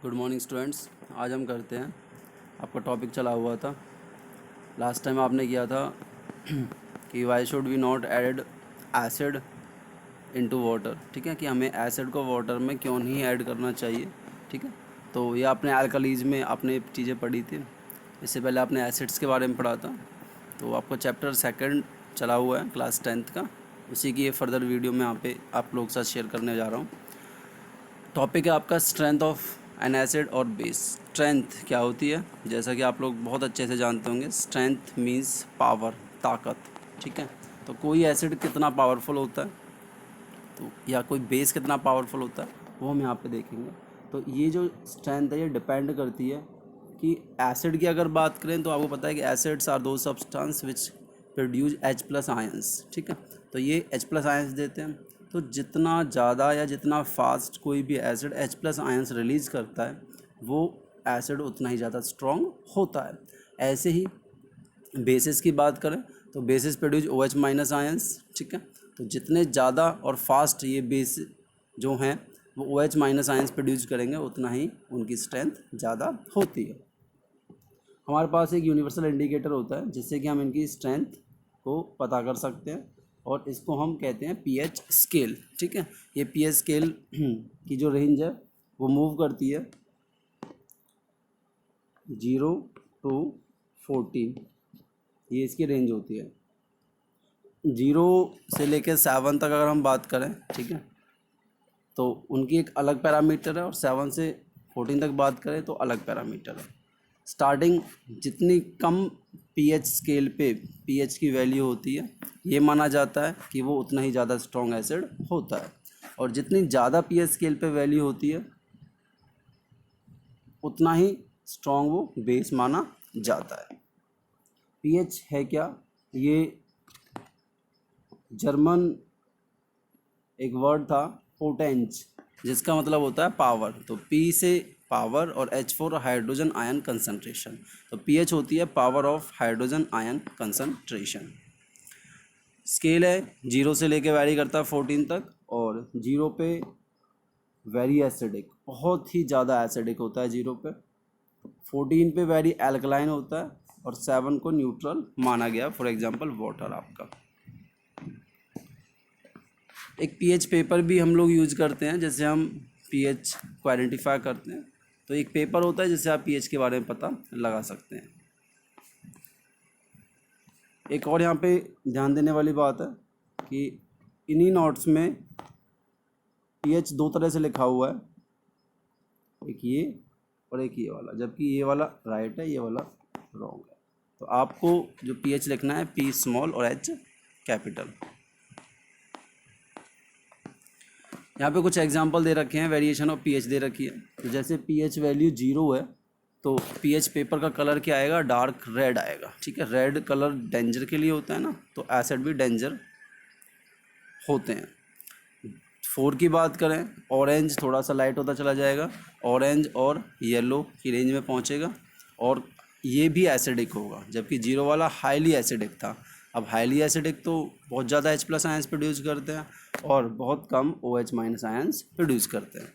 Good morning students. आज हम करते हैं, आपका टॉपिक चला हुआ था लास्ट टाइम आपने किया था कि why should we not add acid into water. ठीक है, कि हमें एसिड को वाटर में क्यों नहीं ऐड करना चाहिए। ठीक है, तो ये आपने अल्कलीज में आपने चीज़ें पढ़ी थी। इससे पहले आपने एसिड्स के बारे में पढ़ा था। तो आपका चैप्टर सेकंड चला हुआ है क्लास 10th का, उसी की ये फर्दर वीडियो में यहाँ पे आप लोग के साथ शेयर करने जा रहा हूँ। टॉपिक है आपका स्ट्रेंथ ऑफ एन एसिड और बेस। स्ट्रेंथ क्या होती है, जैसा कि आप लोग बहुत अच्छे से जानते होंगे, स्ट्रेंथ मींस पावर, ताकत। ठीक है, तो कोई एसिड कितना पावरफुल होता है तो या कोई बेस कितना पावरफुल होता है वो हम यहाँ पे देखेंगे। तो ये जो स्ट्रेंथ है ये डिपेंड करती है कि एसिड की अगर बात करें तो आपको पता है कि एसिड्स आर दो substance which produce H+ ions. ठीक है, तो ये H+ आयंस देते हैं। तो जितना ज़्यादा या जितना फास्ट कोई भी एसिड H+ आयंस रिलीज़ करता है वो एसिड उतना ही ज़्यादा स्ट्रॉन्ग होता है। ऐसे ही बेसिस की बात करें तो बेसिस प्रोड्यूस OH- आयंस। ठीक है, तो जितने ज़्यादा और फास्ट ये बेस जो हैं वो OH- आयंस प्रोड्यूस करेंगे उतना ही उनकी स्ट्रेंथ ज़्यादा होती है। हमारे पास एक यूनिवर्सल इंडिकेटर होता है जिससे कि हम इनकी स्ट्रेंथ को पता कर सकते हैं और इसको हम कहते हैं pH स्केल। ठीक है, ये pH स्केल की जो रेंज है वो मूव करती है 0 to 14, ये इसकी रेंज होती है। 0 से लेकर 7 तक अगर हम बात करें, ठीक है, तो उनकी एक अलग पैरामीटर है और 7 से 14 तक बात करें तो अलग पैरामीटर है। स्टार्टिंग जितनी कम pH स्केल पे pH की वैल्यू होती है ये माना जाता है कि वो उतना ही ज़्यादा स्ट्रॉन्ग एसिड होता है, और जितनी ज़्यादा pH स्केल पे वैल्यू होती है उतना ही स्ट्रॉन्ग वो बेस माना जाता है। pH है क्या, ये जर्मन एक वर्ड था पोटेंच, जिसका मतलब होता है पावर। तो P से पावर और H for hydrogen ion concentration. तो pH होती है power of hydrogen ion concentration. Scale है 0 से लेके वैरी करता है 14 तक, और 0 पे वेरी एसिडिक, बहुत ही ज़्यादा एसिडिक होता है 0 पे। 14 पे वेरी एल्कलाइन होता है और 7 को न्यूट्रल माना गया, फॉर एग्जांपल वाटर आपका। एक पीएच पेपर भी हम लोग यूज करते हैं, जैसे हम पीएच को आइडेंटिफाई करते हैं तो एक पेपर होता है जिससे आप पीएच के बारे में पता लगा सकते हैं। एक और यहाँ पे ध्यान देने वाली बात है कि इन्हीं नोट्स में पीएच दो तरह से लिखा हुआ है, एक ये और एक ये वाला, जबकि ये वाला राइट है, ये वाला रॉन्ग है। तो आपको जो पीएच लिखना है P स्मॉल और H कैपिटल। यहाँ पे कुछ एग्जांपल दे रखे हैं, वेरिएशन ऑफ पीएच दे रखी है। तो जैसे पीएच वैल्यू 0 है तो पीएच पेपर का कलर क्या आएगा, डार्क रेड आएगा। ठीक है, रेड कलर डेंजर के लिए होता है ना, तो एसिड भी डेंजर होते हैं। 4 की बात करें, ऑरेंज थोड़ा सा लाइट होता चला जाएगा, ऑरेंज और येलो की रेंज में पहुँचेगा, और ये भी एसिडिक होगा, जबकि 0 वाला हाईली एसिडिक था। अब हाईली एसिडिक तो बहुत ज़्यादा H+ आयंस प्रोड्यूस करते हैं और बहुत कम OH- आयंस प्रोड्यूस करते हैं।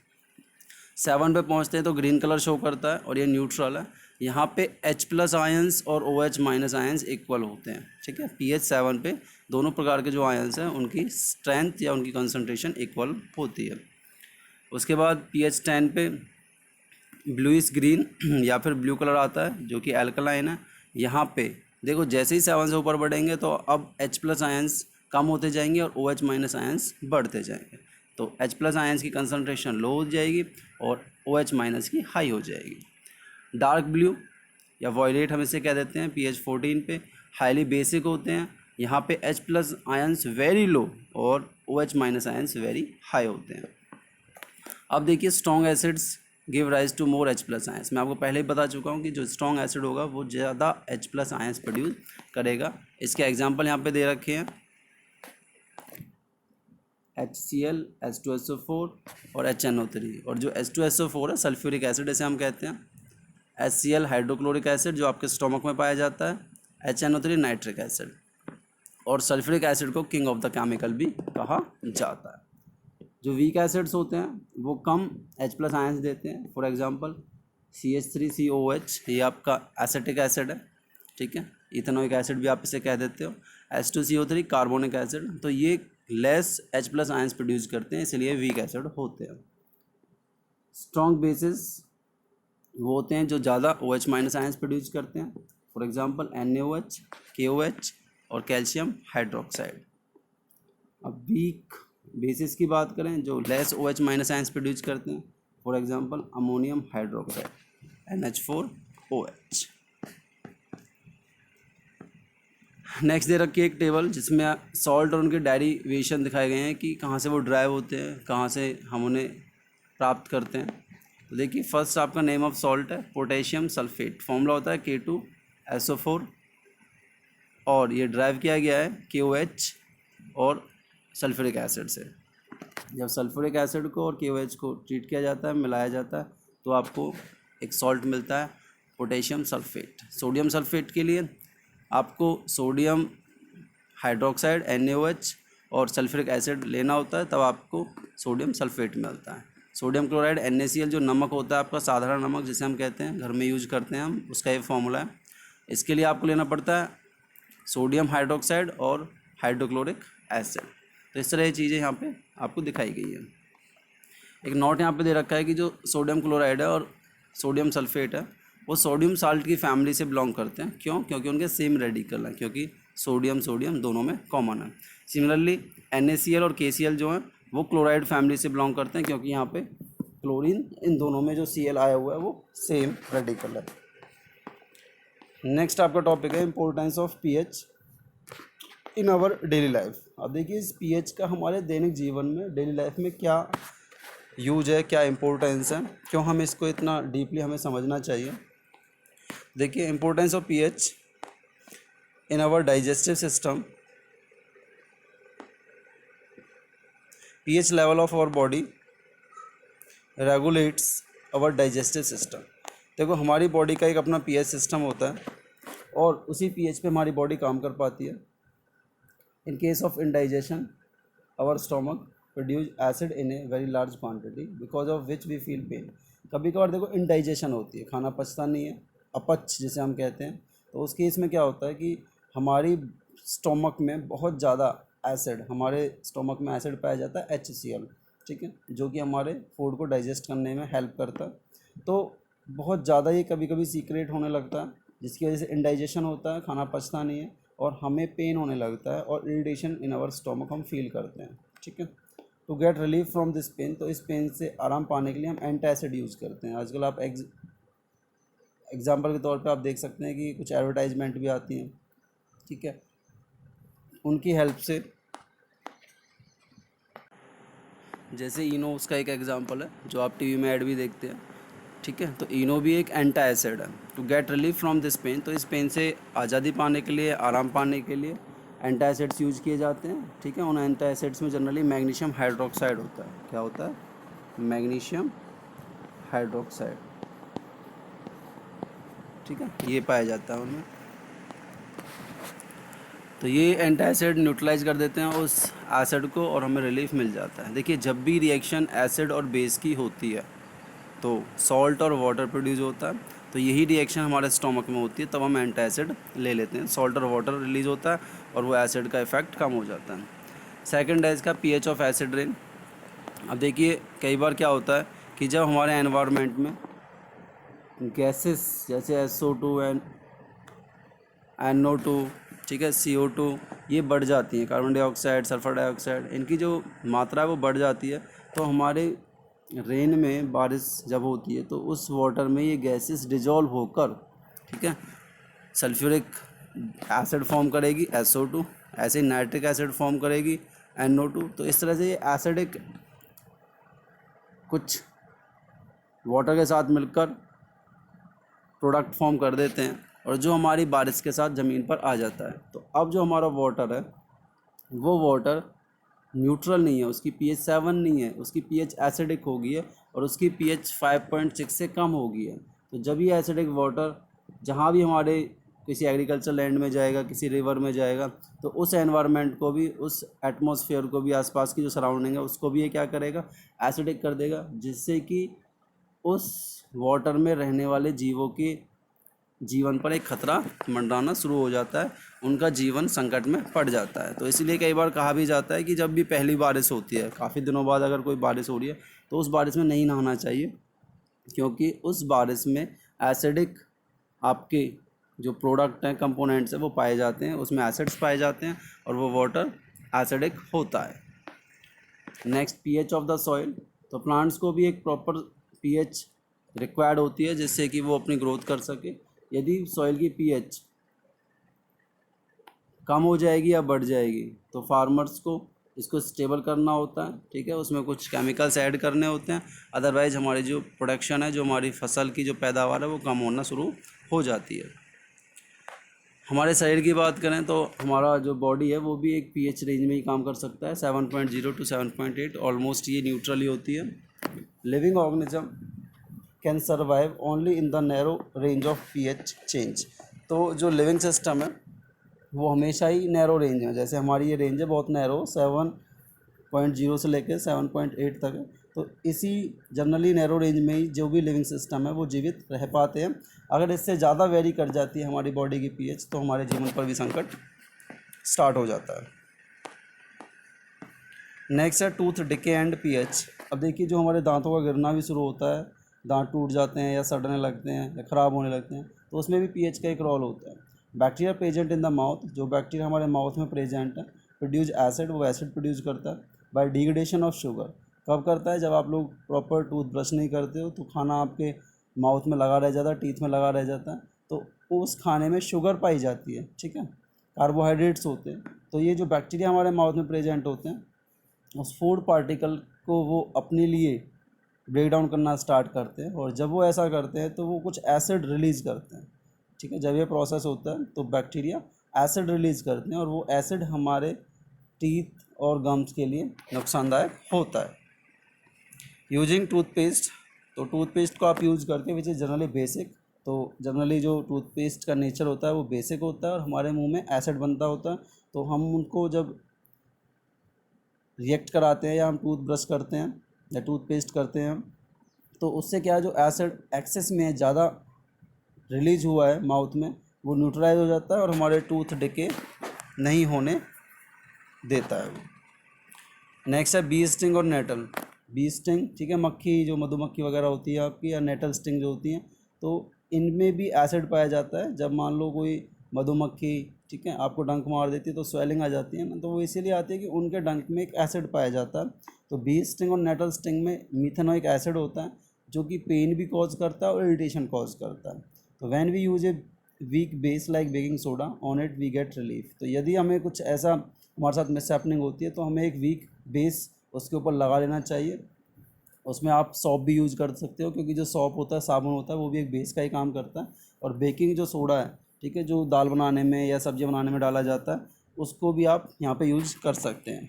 7 पे पहुंचते हैं तो ग्रीन कलर शो करता है और ये न्यूट्रल है। यहाँ पे H+ आयंस और OH- आयंस इक्वल होते हैं। ठीक है, pH 7 पे दोनों प्रकार के जो आयंस हैं उनकी स्ट्रेंथ या उनकी कंसंट्रेशन इक्वल होती है। उसके बाद pH 10 पे ब्लूइश ग्रीन या फिर ब्लू कलर आता है जो कि एल्कलाइन है। यहाँ पे देखो जैसे ही 7 से ऊपर बढ़ेंगे तो अब H+ आयंस कम होते जाएंगे और OH- आयंस बढ़ते जाएंगे। तो H+ आयंस की कंसंट्रेशन लो हो जाएगी और OH- की हाई हो जाएगी। डार्क ब्लू या वॉयलेट हम इसे कह देते हैं, pH 14 पे हाईली बेसिक होते हैं। यहाँ पे H+ आयंस वेरी लो और OH- आयंस वेरी हाई होते हैं। अब देखिए strong acids give rise to more H+ ions. मैं आपको पहले ही बता चुका हूँ कि जो स्ट्रॉन्ग एसिड होगा वो ज़्यादा H+ आयंस प्रोड्यूस करेगा। इसके एग्जांपल यहाँ पे दे रखे हैं HCl, H2SO4 और HNO3। और जो H2SO4 है सल्फ्यूरिक एसिड इसे हम कहते हैं, HCl हाइड्रोक्लोरिक एसिड जो आपके स्टोमक में पाया जाता है, HNO3 नाइट्रिक एसिड, और सल्फ्यूरिक एसिड को किंग ऑफ द केमिकल भी कहा जाता है। जो वीक एसिड्स होते हैं वो कम H+ आयंस देते हैं। फॉर एग्जांपल CH3COH, ये आपका एसिटिक एसिड है, ठीक है। इथेनोइक एसिड भी आप इसे कह देते हो। H2CO3 कार्बोनिक एसिड, तो ये लेस H+ आयंस प्रोड्यूस करते हैं, इसलिए वीक एसिड होते हैं। स्ट्रॉन्ग बेसिस वो होते हैं जो ज़्यादा OH- आयंस प्रोड्यूस करते हैं। फॉर एग्जांपल NaOH, KOH और कैल्शियम हाइड्रोक्साइड। अब वीक बेसिस की बात करें जो लेस OH- आयंस प्रोड्यूस करते हैं। For example ammonium hydroxide NH4OH। Next दे रखी है एक टेबल जिसमें सॉल्ट और उनके डेरिवेशन दिखाए गए हैं कि कहाँ से वो ड्राइव होते हैं, कहाँ से हम उन्हें प्राप्त करते हैं। तो देखिए फर्स्ट आपका नेम ऑफ सॉल्ट है पोटेशियम सल्फेट, फॉर्मूला होता है K2SO4 और ये ड्राइव किया गया है KOH और सल्फ्यूरिक एसिड से। जब सल्फ्यूरिक एसिड को और KOH को ट्रीट किया जाता है, मिलाया जाता है, तो आपको एक सॉल्ट मिलता है पोटेशियम सल्फेट। सोडियम सल्फेट के लिए आपको सोडियम हाइड्रोक्साइड NaOH और सल्फ्यूरिक एसिड लेना होता है, तब आपको सोडियम सल्फेट मिलता है। सोडियम क्लोराइड NaCl जो नमक होता है आपका साधारण नमक जिसे हम कहते हैं, घर में यूज करते हैं हम, उसका ये फॉर्मूला है। इसके लिए आपको लेना पड़ता है सोडियम हाइड्रोक्साइड और हाइड्रोक्लोरिक एसिड। तो इस तरह की चीज़ें यहाँ पे आपको दिखाई गई है। एक नोट यहाँ पे दे रखा है कि जो सोडियम क्लोराइड है और सोडियम सल्फेट है वो सोडियम साल्ट की फैमिली से बिलोंग करते हैं। क्यों? क्योंकि उनके सेम रेडिकल हैं, क्योंकि सोडियम सोडियम दोनों में कॉमन है। सिमिलरली NaCl और KCl जो हैं वो क्लोराइड फैमिली से बिलोंग करते हैं, क्योंकि यहाँ पे क्लोरीन इन दोनों में जो Cl आया हुआ है वो सेम रेडिकल है। नेक्स्ट आपका टॉपिक है importance of pH in our daily life. अब देखिए इस pH का हमारे दैनिक जीवन में, डेली लाइफ में क्या यूज है, क्या इम्पोर्टेंस है, क्यों हमें इसको इतना डीपली हमें समझना चाहिए। देखिए importance of pH in our digestive system. pH level of our body regulates our digestive system. देखो हमारी बॉडी का एक अपना pH सिस्टम होता है और उसी pH पे हमारी बॉडी काम कर पाती है। In case of indigestion our stomach produce acid in a very large quantity because of which we feel pain. कभी कभार देखो इंडाइजेशन होती है, खाना पचता नहीं है, अपच जिसे हम कहते हैं। तो उस केस में क्या होता है कि हमारी स्टोमक में बहुत ज़्यादा एसिड, हमारे स्टोमक में एसिड पाया जाता है HCl, ठीक है, जो कि हमारे फूड को डाइजेस्ट करने में हेल्प करता है। तो बहुत ज़्यादा ये कभी कभी सीक्रेट होने लगता है, जिसकी वजह से इंडाइजेशन होता है, खाना पचता नहीं है और हमें पेन होने लगता है और इरिटेशन इन आवर स्टोमक हम फील करते हैं, ठीक है। To get relief from this pain, तो इस पेन से आराम पाने के लिए हम एंटासिड यूज़ करते हैं। आजकल आप एग्जाम्पल के तौर पे आप देख सकते हैं कि कुछ एडवर्टाइजमेंट भी आती हैं, ठीक है, उनकी हेल्प से। जैसे इनो उसका एक एग्जांपल है जो आप टीवी में ऐड भी देखते हैं, ठीक है। तो इनो भी एक एंटा एसिड है। To get relief from this pain, तो इस पेन से आज़ादी पाने के लिए, आराम पाने के लिए एंटा एसिड्स यूज़ किए जाते हैं, ठीक है। उन एंटा एसिड्स में जनरली मैग्नीशियम हाइड्रोक्साइड होता है। क्या होता है? मैग्नीशियम हाइड्रोक्साइड, ठीक है, ये पाया जाता है उनमें। तो ये एंटा एसिड न्यूट्रलाइज कर देते हैं उस एसिड को और हमें रिलीफ मिल जाता है। देखिए जब भी रिएक्शन एसिड और बेस की होती है तो सॉल्ट और वाटर प्रोड्यूस होता है, तो यही रिएक्शन हमारे स्टोमक में होती है, तब हम एंटा एसिड ले लेते हैं, सॉल्ट और वाटर रिलीज होता है और वो एसिड का इफेक्ट कम हो जाता है। सेकंड है इसका pH ऑफ एसिड रेन। अब देखिए कई बार क्या होता है कि जब हमारे एनवायरनमेंट में गैसेस जैसे SO2 एंड NO2, ठीक है, CO2, ये बढ़ जाती हैं, कार्बन डाइऑक्साइड, सल्फर डाइऑक्साइड, इनकी जो मात्रा है वो बढ़ जाती है। तो हमारे रेन में बारिश जब होती है तो उस वाटर में ये गैसेस डिजॉल्व होकर, ठीक है, सल्फ्यूरिक एसिड फॉर्म करेगी SO2, ऐसे नाइट्रिक एसिड फॉर्म करेगी NO2। तो इस तरह से ये एसिडिक कुछ वाटर के साथ मिलकर प्रोडक्ट फॉर्म कर देते हैं और जो हमारी बारिश के साथ ज़मीन पर आ जाता है। तो अब जो हमारा वाटर है वो वाटर न्यूट्रल नहीं है, उसकी pH 7 नहीं है, उसकी pH एसिडिक हो गई है और उसकी pH 5.6 से कम हो गई है। तो जब ये एसिडिक वाटर जहाँ भी हमारे किसी एग्रीकल्चर लैंड में जाएगा, किसी रिवर में जाएगा, तो उस एनवायरनमेंट को भी, उस एटमॉस्फेयर को भी, आसपास की जो सराउंडिंग है उसको भी ये क्या करेगा, एसिडिक कर देगा, जिससे कि उस वाटर में रहने वाले जीवों के जीवन पर एक खतरा मंडराना शुरू हो जाता है, उनका जीवन संकट में पड़ जाता है। तो इसीलिए कई बार कहा भी जाता है कि जब भी पहली बारिश होती है, काफ़ी दिनों बाद अगर कोई बारिश हो रही है, तो उस बारिश में नहीं नहाना चाहिए, क्योंकि उस बारिश में एसिडिक आपके जो प्रोडक्ट हैं, कंपोनेंट्स हैं, वो पाए जाते हैं, उसमें एसिड्स पाए जाते हैं और वो वाटर एसिडिक होता है। Next, pH of the soil. तो प्लांट्स को भी एक प्रॉपर पीएच रिक्वायर्ड होती है, जिससे कि वो अपनी ग्रोथ कर सके। यदि सॉइल की पीएच कम हो जाएगी या बढ़ जाएगी, तो फार्मर्स को इसको स्टेबल करना होता है, ठीक है, उसमें कुछ केमिकल्स ऐड करने होते हैं, अदरवाइज हमारी जो प्रोडक्शन है, जो हमारी फसल की जो पैदावार है, वो कम होना शुरू हो जाती है। हमारे शरीर की बात करें तो हमारा जो बॉडी है वो भी एक पीएच रेंज में ही काम कर सकता है, 7.0 टू 7.8, ऑलमोस्ट ये न्यूट्रल ही होती है। Living organism can survive only in the narrow range of pH change. तो जो लिविंग सिस्टम है वो हमेशा ही नैरो रेंज में, जैसे हमारी ये रेंज है बहुत नैरो, 7.0 से लेकर 7.8 तक है, तो इसी जनरली नैरो रेंज में ही जो भी लिविंग सिस्टम है वो जीवित रह पाते हैं। अगर इससे ज़्यादा वेरी कर जाती है हमारी बॉडी की पीएच, तो हमारे जीवन पर भी संकट स्टार्ट हो जाता है। नेक्स्ट है टूथ डिके एंड पीएच। अब देखिए, जो हमारे दांतों का गिरना भी शुरू होता है, दांत टूट जाते हैं या सड़ने लगते हैं या ख़राब होने लगते हैं, तो उसमें भी पीएच का एक रोल होता है। Bacteria present in the mouth, जो बैक्टीरिया हमारे माउथ में प्रेजेंट है, प्रोड्यूस एसिड, वो एसिड प्रोड्यूस करता है बाय डिग्रेडेशन ऑफ शुगर। कब करता है? जब आप लोग प्रॉपर टूथ ब्रश नहीं करते हो, तो खाना आपके माउथ में लगा रह जाता है, टीथ में लगा रह जाता है, तो उस खाने में शुगर पाई जाती है, ठीक है, कार्बोहाइड्रेट्स होते हैं। तो ये जो बैक्टीरिया हमारे माउथ में प्रेजेंट होते हैं, उस फूड पार्टिकल को वो अपने लिए ब्रेक डाउन करना स्टार्ट करते हैं, और जब वो ऐसा करते हैं तो वो कुछ एसिड रिलीज़ करते हैं, ठीक है। जब ये प्रोसेस होता है तो बैक्टीरिया एसिड रिलीज़ करते हैं, और वो एसिड हमारे टीथ और गम्स के लिए नुकसानदायक होता है। यूजिंग टूथपेस्ट, तो टूथपेस्ट को आप यूज़ करके, विच इज़ जनरली बेसिक, तो जनरली जो टूथपेस्ट का नेचर होता है वो बेसिक होता है और हमारे मुंह में एसिड बनता होता है, तो हम उनको जब रिएक्ट कराते हैं या हम टूथ ब्रश करते हैं या टूथपेस्ट करते हैं, तो उससे क्या है, जो एसिड एक्सेस में ज़्यादा रिलीज हुआ है माउथ में, वो न्यूट्रलाइज हो जाता है और हमारे टूथ डिके नहीं होने देता है वो। नेक्स्ट है बी स्टिंग और नेटल। बी स्टिंग, ठीक है, मक्खी, जो मधुमक्खी वगैरह होती है आपकी, या नेटल स्टिंग जो होती है, तो इनमें भी एसिड पाया जाता है। जब मान लो कोई मधुमक्खी, ठीक है, आपको डंक मार देती है तो स्वेलिंग आ जाती है ना, तो वो इसीलिए आती है कि उनके डंक में एक एसिड पाया जाता है। तो बी स्टिंग और नेटल स्टिंग में मिथेनोइक एसिड होता है, जो कि पेन भी कॉज करता है और इरिटेशन कॉज करता है। तो when we use a weak base like baking soda on it we get relief. तो यदि हमें कुछ ऐसा हमारे साथ मिसहैपनिंग होती है, तो हमें एक वीक बेस उसके ऊपर लगा लेना चाहिए। उसमें आप सॉप भी यूज़ कर सकते हो, क्योंकि जो सॉप होता है, साबुन होता है, वो भी एक बेस का ही काम करता है। और बेकिंग जो सोडा है, ठीक है, जो दाल बनाने में या सब्जी बनाने में डाला जाता है, उसको भी आप यहाँ पे यूज़ कर सकते हैं।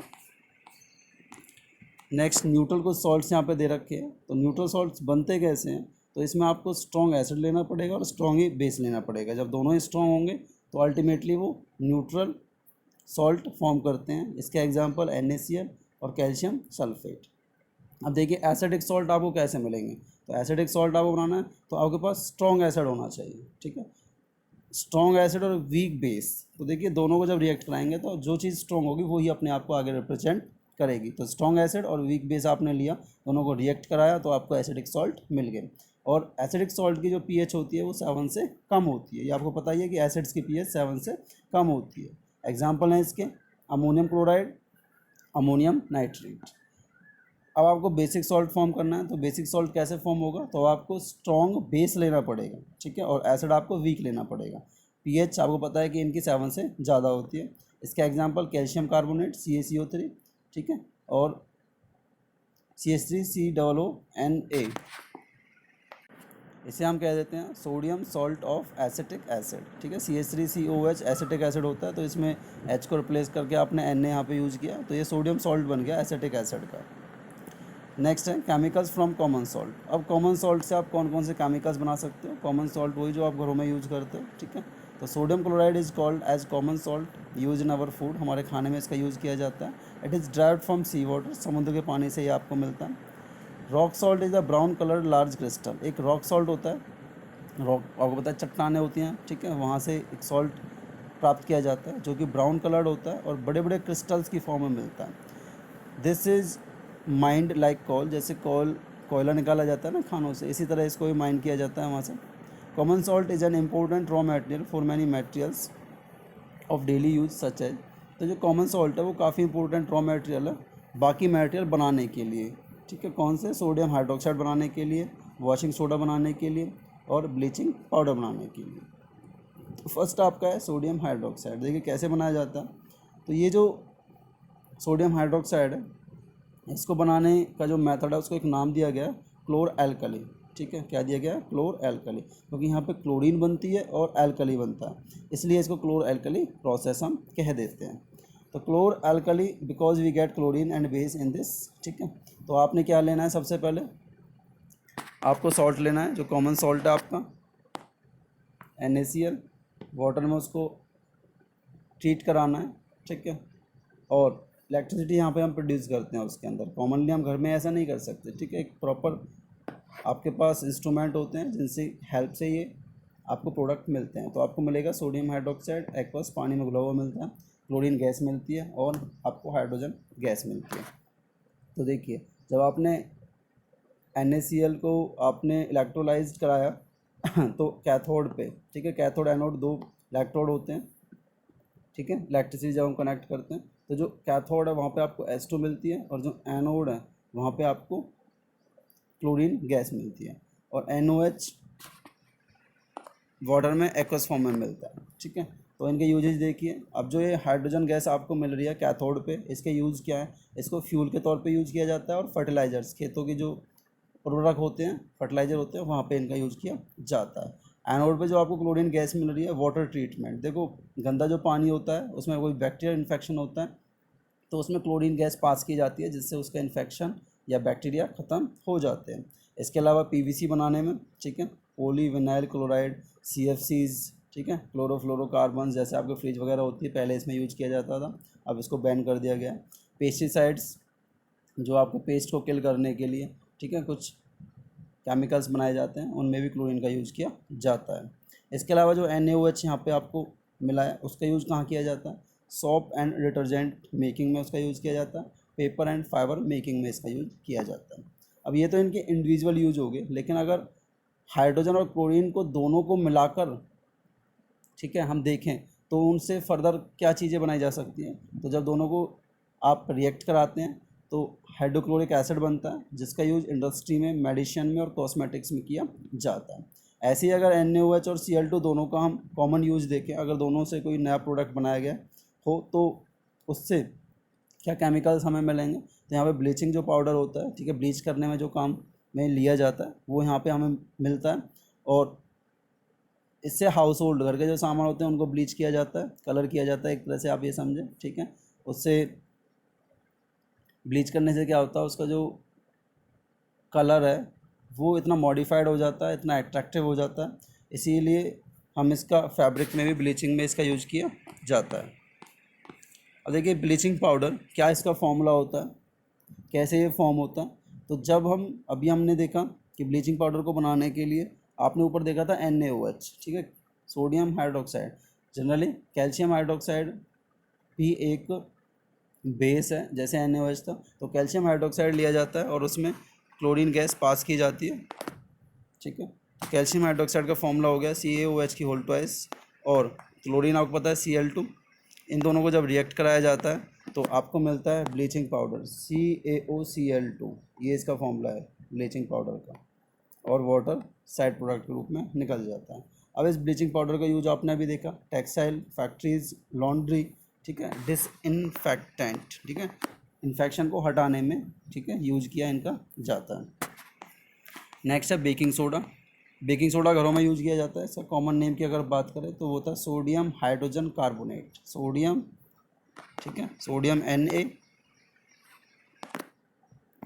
नेक्स्ट, न्यूट्रल कुछ सॉल्ट्स यहाँ पे दे रखे हैं। तो न्यूट्रल सॉल्ट्स बनते कैसे हैं? तो इसमें आपको स्ट्रॉन्ग एसिड लेना पड़ेगा और स्ट्रॉन्ग ही बेस लेना पड़ेगा। जब दोनों ही स्ट्रॉन्ग होंगे तो अल्टीमेटली वो न्यूट्रल सॉल्ट फॉर्म करते हैं। इसके एग्जांपल NaCl और कैल्शियम सल्फेट। अब देखिए, एसिडिक सॉल्ट आपको कैसे मिलेंगे? तो एसिडिक सॉल्ट आपको बनाना है तो आपके पास स्ट्रॉन्ग एसिड होना चाहिए, ठीक है, स्ट्रॉन्ग एसिड और वीक बेस। तो देखिए, दोनों को जब रिएक्ट कराएंगे तो जो चीज़ स्ट्रॉन्ग होगी वही अपने आप को आगे रिप्रेजेंट करेगी। तो स्ट्रॉन्ग एसिड और वीक बेस आपने लिया, दोनों को रिएक्ट कराया, तो आपको एसिडिक सॉल्ट मिल गए। और एसिडिक सॉल्ट की जो पीएच होती है वो 7 से कम होती है। ये आपको पता ही है कि एसिड्स की पीएच 7 से कम होती है। एग्जाम्पल हैं इसके, अमोनियम क्लोराइड, अमोनियम नाइट्रेट। अब आपको बेसिक सॉल्ट फॉर्म करना है, तो बेसिक सॉल्ट कैसे फॉर्म होगा? तो आपको स्ट्रॉन्ग बेस लेना पड़ेगा, ठीक है, और एसिड आपको वीक लेना पड़ेगा। पीएच आपको पता है कि इनकी 7 से ज़्यादा होती है। इसका एग्जांपल कैल्शियम कार्बोनेट CaCO3, ठीक है, और CH3COONA। इसे हम कह देते हैं sodium salt of acetic acid, ठीक है। CH3COH एसिटिक एसिड होता है, तो इसमें H को रिप्लेस करके आपने Na यहाँ पे यूज़ किया, तो ये सोडियम सॉल्ट बन गया एसिटिक एसिड का। नेक्स्ट है केमिकल्स फ्रॉम कॉमन सॉल्ट। अब कॉमन सॉल्ट से आप कौन कौन से केमिकल्स बना सकते हो? कॉमन सॉल्ट वही जो आप घरों में यूज़ करते हो, ठीक है, तो sodium chloride is called as common salt use in our food, हमारे खाने में इसका यूज़ किया जाता है। It is derived from sea water, समुद्र के पानी से ये आपको मिलता है। Rock salt is a brown colour large crystal, एक रॉक सॉल्ट होता है, रॉक आपको पता है चट्टानें होती हैं, ठीक है, वहाँ से एक सॉल्ट प्राप्त किया जाता है जो कि ब्राउन कलर्ड होता है और बड़े बड़े क्रिस्टल्स की फॉर्म में मिलता है। This is mind like call, जैसे कोयला निकाला जाता है ना खानों से, इसी तरह इसको भी माइंड किया जाता है वहाँ से। Common salt is an important raw material for many materials of daily use such as, तो जो कॉमन सॉल्ट है वो काफ़ी इंपॉर्टेंट रॉ मटेरियल है बाकी मटेरियल बनाने के लिए, ठीक है। कौन से? सोडियम हाइड्रोक्साइड बनाने के लिए, वॉशिंग सोडा बनाने के लिए और ब्लीचिंग पाउडर बनाने के लिए। फर्स्ट आपका है सोडियम हाइड्रोक्साइड, देखिए कैसे बनाया जाता है। तो ये जो सोडियम हाइड्रोक्साइड है, इसको बनाने का जो मेथड है उसको एक नाम दिया गया है क्लोर एल्कली, ठीक है। क्या दिया गया है? क्लोर एल्कली, क्योंकि यहाँ पे क्लोरीन बनती है और एल्कली बनता है, इसलिए इसको क्लोर एल्कली प्रोसेस हम कह देते हैं। तो chlor alkali because we get chlorine and base in this, ठीक है। तो आपने क्या लेना है? सबसे पहले आपको सॉल्ट लेना है, जो कॉमन सॉल्ट है आपका NaCl, वाटर में उसको ट्रीट कराना है, ठीक है। और इलेक्ट्रिसिटी यहाँ पे हम प्रोड्यूस करते हैं उसके अंदर, कॉमनली हम घर में ऐसा नहीं कर सकते, ठीक है। एक प्रॉपर आपके पास इंस्ट्रूमेंट होते हैं जिनसे हेल्प से ये आपको प्रोडक्ट मिलते हैं। तो आपको मिलेगा सोडियम हाइड्रोक्साइड एक्वस, पानी में घुला हुआ मिलता है, क्लोरीन गैस मिलती है और आपको हाइड्रोजन गैस मिलती है। तो देखिए, जब आपने NaCl को आपने इलेक्ट्रोलाइज कराया तो कैथोड पे, ठीक है, कैथोड एनोड दो इलेक्ट्रोड होते हैं, ठीक है। इलेक्ट्रिसिटी जब हम कनेक्ट करते हैं तो जो कैथोड है वहाँ पे आपको H2 मिलती है और जो एनोड है वहाँ पे आपको क्लोरीन गैस मिलती है और NOH वाटर में एक्वस फॉर्म में मिलता है, ठीक है। तो इनके यूजेज देखिए। अब जो ये हाइड्रोजन गैस आपको मिल रही है कैथोड पे, इसके यूज़ क्या है? इसको फ्यूल के तौर पे यूज़ किया जाता है और फर्टिलाइजर्स, खेतों की जो उर्वरक होते हैं, फर्टिलाइजर होते हैं, वहाँ पे इनका यूज़ किया जाता है। एनोड पे जो आपको क्लोरीन गैस मिल रही है, वाटर ट्रीटमेंट, देखो गंदा जो पानी होता है उसमें कोई बैक्टीरिया इन्फेक्शन होता है तो उसमें क्लोरीन गैस पास की जाती है जिससे उसका इन्फेक्शन या बैक्टीरिया ख़त्म हो जाते हैं। इसके अलावा PVC बनाने में, ठीक है, पॉलीविनाइल क्लोराइड, CFCs, ठीक है, क्लोरोफ्लोरोकार्बन, जैसे आपके फ्रिज वगैरह होती है पहले इसमें यूज किया जाता था, अब इसको बैन कर दिया गया है। पेस्टिसाइड्स, जो आपको पेस्ट को किल करने के लिए, ठीक है, कुछ केमिकल्स बनाए जाते हैं, उनमें भी क्लोरीन का यूज़ किया जाता है। इसके अलावा जो NaOH यहाँ पे आपको मिला है उसका यूज़ कहाँ किया जाता है? सोप एंड डिटर्जेंट मेकिंग में उसका यूज़ किया जाता है, पेपर एंड फाइबर मेकिंग में इसका यूज़ किया जाता है। अब ये तो इनके इंडिविजुअल यूज हो गए, लेकिन अगर हाइड्रोजन और क्लोरीन को दोनों को मिलाकर, ठीक है, हम देखें तो उनसे फर्दर क्या चीज़ें बनाई जा सकती हैं। तो जब दोनों को आप रिएक्ट कराते हैं तो हाइड्रोक्लोरिक एसिड बनता है जिसका यूज इंडस्ट्री में, मेडिसिन में और कॉस्मेटिक्स में किया जाता है। ऐसे ही अगर NaOH और Cl2 दोनों का हम कॉमन यूज देखें, अगर दोनों से कोई नया प्रोडक्ट बनाया गया हो तो उससे क्या केमिकल्स हमें मिलेंगे? तो यहाँ पे ब्लीचिंग जो पाउडर होता है, ठीक है, ब्लीच करने में जो काम में लिया जाता है वो यहाँ पे हमें मिलता है। और इससे हाउस होल्ड, घर के जो सामान होते हैं उनको ब्लीच किया जाता है, कलर किया जाता है, एक तरह से आप ये समझें, ठीक है। उससे ब्लीच करने से क्या होता है, उसका जो कलर है वो इतना मॉडिफाइड हो जाता है, इतना अट्रैक्टिव हो जाता है, इसीलिए हम इसका फैब्रिक में भी ब्लीचिंग में इसका यूज किया जाता है। अब देखिए ब्लीचिंग पाउडर क्या इसका फॉर्मूला होता है, कैसे ये फॉर्म होता है। तो जब हम अभी हमने देखा कि ब्लीचिंग पाउडर को बनाने के लिए आपने ऊपर देखा था NaOH, ठीक है, sodium hydroxide. Generally calcium hydroxide भी एक बेस है जैसे NaOH था, तो कैल्शियम हाइड्रोक्साइड लिया जाता है और उसमें क्लोरीन गैस पास की जाती है, ठीक है। कैल्शियम हाइड्रोक्साइड का फॉर्मूला हो गया CaOH की होल ट्वाइस, और क्लोरीन आपको पता है Cl2। इन दोनों को जब रिएक्ट कराया जाता है तो आपको मिलता है ब्लीचिंग पाउडर CaOCl2, ये इसका फॉर्मूला है ब्लीचिंग पाउडर का, और वाटर साइड प्रोडक्ट के रूप में निकल जाता है। अब इस ब्लीचिंग पाउडर का यूज आपने अभी देखा टेक्सटाइल, फैक्ट्रीज, लॉन्ड्री, ठीक है, डिसइंफेक्टेंट, ठीक है, इन्फेक्शन को हटाने में, ठीक है, यूज किया इनका जाता है। नेक्स्ट है बेकिंग सोडा। बेकिंग सोडा घरों में यूज किया जाता है, इसका कॉमन नेम की अगर बात करें तो वो होता है सोडियम हाइड्रोजन कार्बोनेट, सोडियम, ठीक है, सोडियम Na,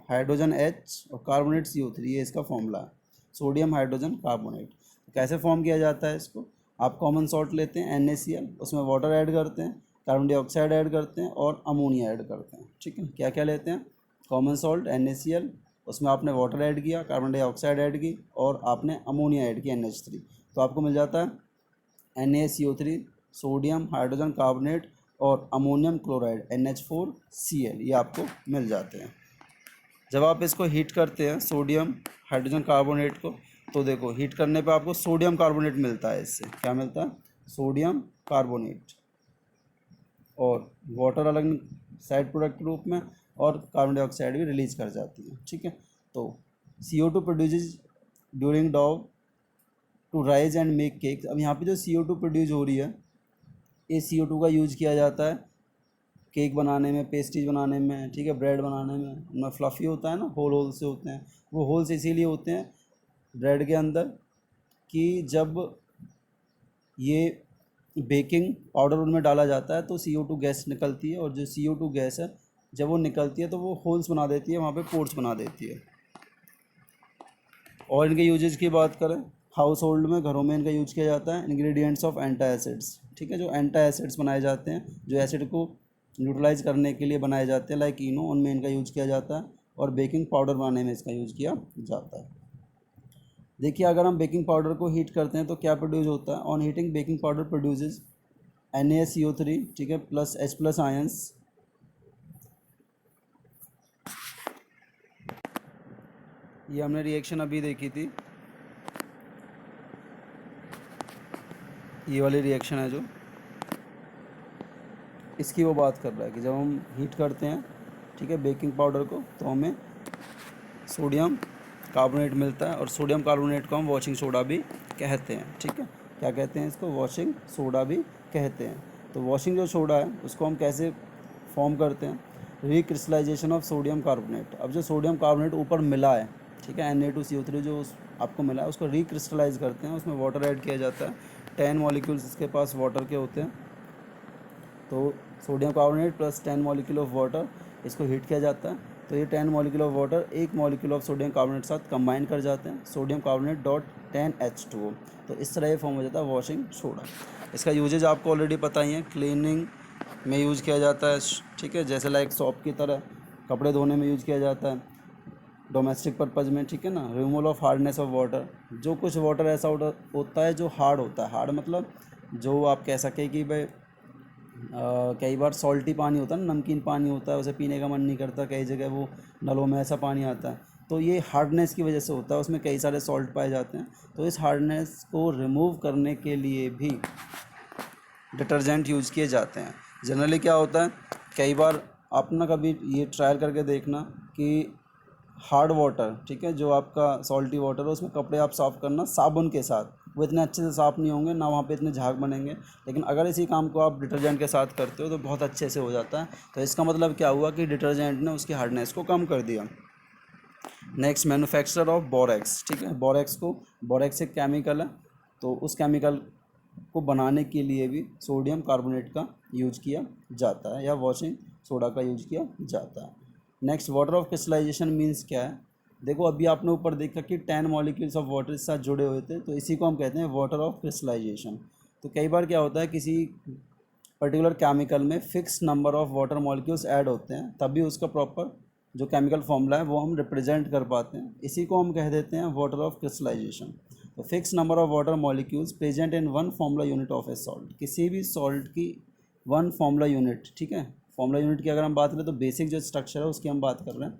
हाइड्रोजन H और कार्बोनेट CO3, ये इसका फॉर्मूला है, सोडियम हाइड्रोजन कार्बोनेट। कैसे फॉर्म किया जाता है इसको? आप कॉमन सॉल्ट लेते हैं NaCl, उसमें वाटर ऐड करते हैं, कार्बन डाइऑक्साइड ऐड करते हैं और अमोनिया ऐड करते हैं। ठीक है, क्या क्या लेते हैं? कॉमन सॉल्ट NaCl, उसमें आपने वाटर ऐड किया, कार्बन डाइऑक्साइड ऐड की और आपने अमोनिया ऐड किया NH3, तो आपको मिल जाता है NaCO3, सोडियम हाइड्रोजन कार्बोनेट और अमोनियम क्लोराइड NH4Cl, ये आपको मिल जाते हैं। जब आप इसको हीट करते हैं सोडियम हाइड्रोजन कार्बोनेट को, तो देखो हीट करने पे आपको सोडियम कार्बोनेट मिलता है। इससे क्या मिलता है? सोडियम कार्बोनेट, और वाटर अलग साइड प्रोडक्ट के रूप में, और कार्बन डाइऑक्साइड भी रिलीज कर जाती है। ठीक है, तो CO2 produces during dough to rise and make cake. अब यहाँ पे जो CO2 प्रोड्यूस हो रही है, ये CO2 का यूज किया जाता है केक बनाने में, पेस्ट्रीज बनाने में, ठीक है, ब्रेड बनाने में। उनमें फ्लफ़ी होता है ना, होल होल से होते हैं, वो होल्स इसीलिए होते हैं ब्रेड के अंदर कि जब ये बेकिंग पाउडर उनमें डाला जाता है तो CO2 गैस निकलती है, और जो CO2 गैस है जब वो निकलती है तो वो होल्स बना देती है, वहाँ पे पोर्स बना देती है। और इनके यूजेज की बात करें, हाउस होल्ड में, घरों में इनका यूज किया जाता है। इंग्रेडिएंट्स ऑफ एंटा एसिड्स, ठीक है, जो एंटा एसिड्स बनाए जाते हैं, जो एसिड को न्यूट्रलाइज करने के लिए बनाए जाते हैं, लाइक इनो, उनमें इनका यूज किया जाता है। और बेकिंग पाउडर बनाने में इसका यूज किया जाता है। देखिए, अगर हम बेकिंग पाउडर को हीट करते हैं तो क्या प्रोड्यूस होता है? On heating baking powder produces NaCO3, ठीक है, प्लस H+ आयंस। ये हमने रिएक्शन अभी देखी थी, ये वाली रिएक्शन है जो, इसकी वो बात कर रहा है कि जब हम हीट करते हैं, ठीक है, बेकिंग पाउडर को, तो हमें सोडियम कार्बोनेट मिलता है, और सोडियम कार्बोनेट को हम वॉशिंग सोडा भी कहते हैं। ठीक है, क्या कहते हैं इसको? वॉशिंग सोडा भी कहते हैं। तो वॉशिंग जो सोडा है उसको हम कैसे फॉर्म करते हैं? Recrystallisation of sodium carbonate. अब जो सोडियम कार्बोनेट ऊपर मिला है, ठीक है, Na2CO3 जो आपको मिला है, उसको रिक्रिस्टलाइज करते हैं, उसमें वाटर ऐड किया जाता है। 10 मॉलिक्यूल्स इसके पास वाटर के होते हैं, तो sodium carbonate plus 10 molecule of water, इसको हीट किया जाता है, तो ये 10 molecule of water 1 molecule of sodium carbonate के साथ कंबाइन कर जाते हैं, सोडियम कार्बोनेट डॉट 10H2O। तो इस तरह ये फॉर्म हो जाता है वॉशिंग सोडा। इसका यूजेज आपको ऑलरेडी पता ही है, क्लीनिंग में यूज़ किया जाता है, ठीक है, जैसे लाइक सॉप की तरह, कपड़े धोने में यूज़ किया जाता है, डोमेस्टिक पर्पज़ में, ठीक है ना, removal of hardness of water. जो कुछ वाटर ऐसा होता है जो हार्ड होता है, हार्ड मतलब जो आप कह सकें कि भाई कई बार सॉल्टी पानी होता है ना, नमकीन पानी होता है, उसे पीने का मन नहीं करता, कई जगह वो नलों में ऐसा पानी आता है, तो ये हार्डनेस की वजह से होता है, उसमें कई सारे सॉल्ट पाए जाते हैं। तो इस हार्डनेस को रिमूव करने के लिए भी डिटर्जेंट यूज़ किए जाते हैं। जनरली क्या होता है, कई बार आप ना कभी ये ट्रायल करके देखना कि हार्ड वाटर, ठीक है, जो आपका सॉल्टी वाटर है, उसमें कपड़े आप साफ़ करना साबुन के साथ, वो इतने अच्छे से साफ़ नहीं होंगे ना, वहाँ पे इतने झाग बनेंगे। लेकिन अगर इसी काम को आप डिटर्जेंट के साथ करते हो तो बहुत अच्छे से हो जाता है। तो इसका मतलब क्या हुआ कि डिटर्जेंट ने उसकी हार्डनेस को कम कर दिया। नेक्स्ट, मैन्युफैक्चर ऑफ बोरेक्स, ठीक है, बोरेक्स एक केमिकल है, तो उस केमिकल को बनाने के लिए भी सोडियम कार्बोनेट का यूज किया जाता है, या वॉशिंग सोडा का यूज किया जाता है। Next, water of crystallization means क्या है? देखो, अभी आपने ऊपर देखा कि 10 मॉलिक्यूल्स ऑफ वाटर के साथ जुड़े हुए थे, तो इसी को हम कहते हैं वाटर ऑफ क्रिस्टलाइजेशन। तो कई बार क्या होता है, किसी पर्टिकुलर केमिकल में fix number of water molecules add होते हैं, तभी उसका प्रॉपर जो केमिकल फॉर्मूला है वो हम रिप्रेजेंट कर पाते हैं, इसी को हम कह देते हैं वाटर ऑफ क्रिस्टलाइजेशन। तो fix number of water molecules present in one formula unit of A salt, किसी भी सॉल्ट की वन फॉर्मूला यूनिट, ठीक है, फॉर्मूला यूनिट की अगर हम बात करें तो बेसिक जो स्ट्रक्चर है उसकी हम बात कर रहे हैं,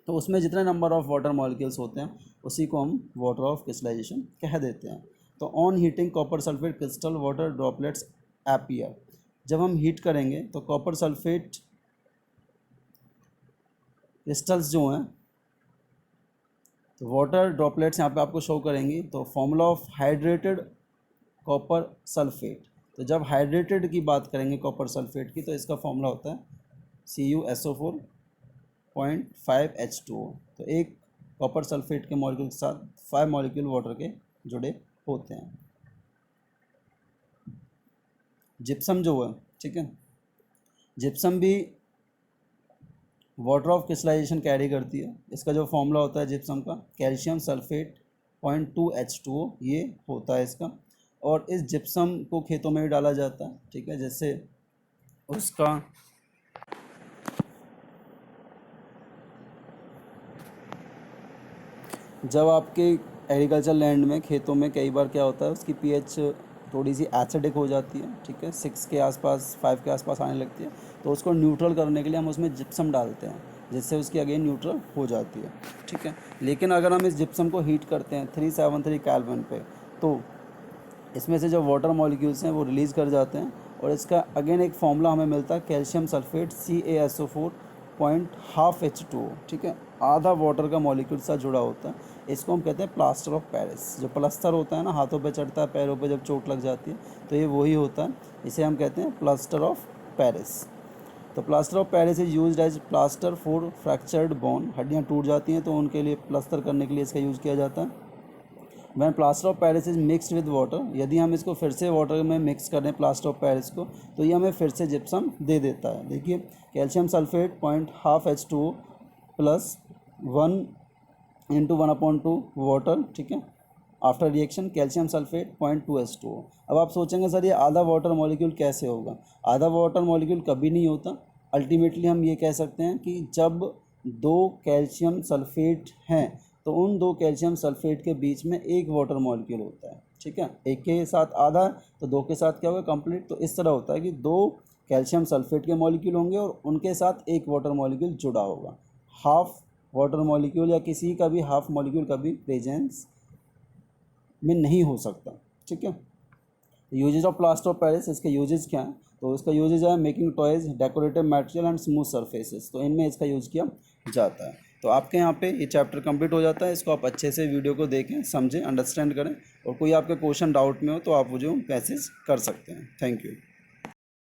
तो उसमें जितने नंबर ऑफ वाटर मॉलिक्यूल्स होते हैं उसी को हम वाटर ऑफ क्रिस्टलाइजेशन कह देते हैं। तो on heating copper sulphate crystal water droplets appear. जब हम हीट करेंगे तो कॉपर सल्फेट क्रिस्टल्स जो हैं, तो वाटर ड्रॉपलेट्स यहाँ पे आपको शो करेंगी। तो formula of hydrated copper sulphate, तो जब हाइड्रेटेड की बात करेंगे कॉपर सल्फेट की, तो इसका फॉर्मूला होता है CuSO4.5H2O। तो एक कॉपर सल्फेट के मॉलिक्यूल के साथ 5 मॉलिक्यूल वाटर के जुड़े होते हैं। जिप्सम जो है, ठीक है, जिप्सम भी वाटर ऑफ क्रिस्टलाइजेशन कैरी करती है। इसका जो फॉर्मूला होता है जिप्सम का, कैल्शियम सल्फेट 0.2H2O ये होता है इसका। और इस जिप्सम को खेतों में भी डाला जाता है, ठीक है, जैसे उसका जब आपके एग्रीकल्चर लैंड में खेतों में कई बार क्या होता है उसकी पीएच थोड़ी सी एसिडिक हो जाती है, ठीक है, 6 के आसपास 5 के आसपास आने लगती है, तो उसको न्यूट्रल करने के लिए हम उसमें जिप्सम डालते हैं, जिससे उसकी अगेन न्यूट्रल हो जाती है, ठीक है। लेकिन अगर हम इस जिप्सम को हीट करते हैं 373 केल्विन पे, तो इसमें से जो वाटर मॉलिक्यूल्स हैं वो रिलीज़ कर जाते हैं, और इसका अगेन एक फॉर्मूला हमें मिलता है कैल्शियम सल्फेट CaSO4 0.5H2O, ठीक है, आधा वाटर का मॉलिक्यूल साथ जुड़ा होता है। इसको हम कहते हैं प्लास्टर ऑफ पेरिस। जो प्लास्टर होता है ना, हाथों पे चढ़ता है, पैरों पे जब चोट लग जाती है, तो ये वही होता है, इसे हम कहते हैं प्लास्टर ऑफ पेरिस। तो plaster of Paris is used as plaster for fractured bone. हड्डियाँ टूट जाती हैं तो उनके लिए प्लास्टर करने के लिए इसका यूज़ किया जाता है। When plaster of Paris is mixed with water, यदि हम इसको फिर से वाटर में मिक्स करें प्लास्टर ऑफ पेरिस को, तो ये हमें फिर से जिप्सम दे देता है। देखिए, calcium sulphate 0.5H2O plus 1/1/2 water, ठीक है, after reaction calcium sulphate 0.2H2O। अब आप सोचेंगे सर ये आधा वाटर मॉलिक्यूल कैसे होगा? आधा वाटर मॉलिक्यूल कभी नहीं होता। अल्टीमेटली हम ये कह सकते हैं कि जब दो कैल्शियम सल्फेट हैं तो उन दो कैल्शियम सल्फेट के बीच में एक वाटर मॉलिक्यूल होता है, ठीक है। एक के साथ आधा है तो दो के साथ क्या होगा? कंप्लीट। तो इस तरह होता है कि दो कैल्शियम सल्फेट के मॉलिक्यूल होंगे और उनके साथ एक वाटर मॉलिक्यूल जुड़ा होगा। हाफ वाटर मॉलिक्यूल या किसी का भी हाफ मॉलिक्यूल कभी प्रेजेंस में नहीं हो सकता, ठीक है। Uses of plaster of Paris, इसके यूजेज क्या हैं? तो इसका यूजेज है making toys, decorative material and smooth surfaces, तो इनमें इसका यूज़ किया जाता है। तो आपके यहाँ पे ये चैप्टर कंप्लीट हो जाता है। इसको आप अच्छे से वीडियो को देखें, समझें, अंडरस्टैंड करें, और कोई आपके क्वेश्चन डाउट में हो तो आप मुझे मैसेज कर सकते हैं। Thank you.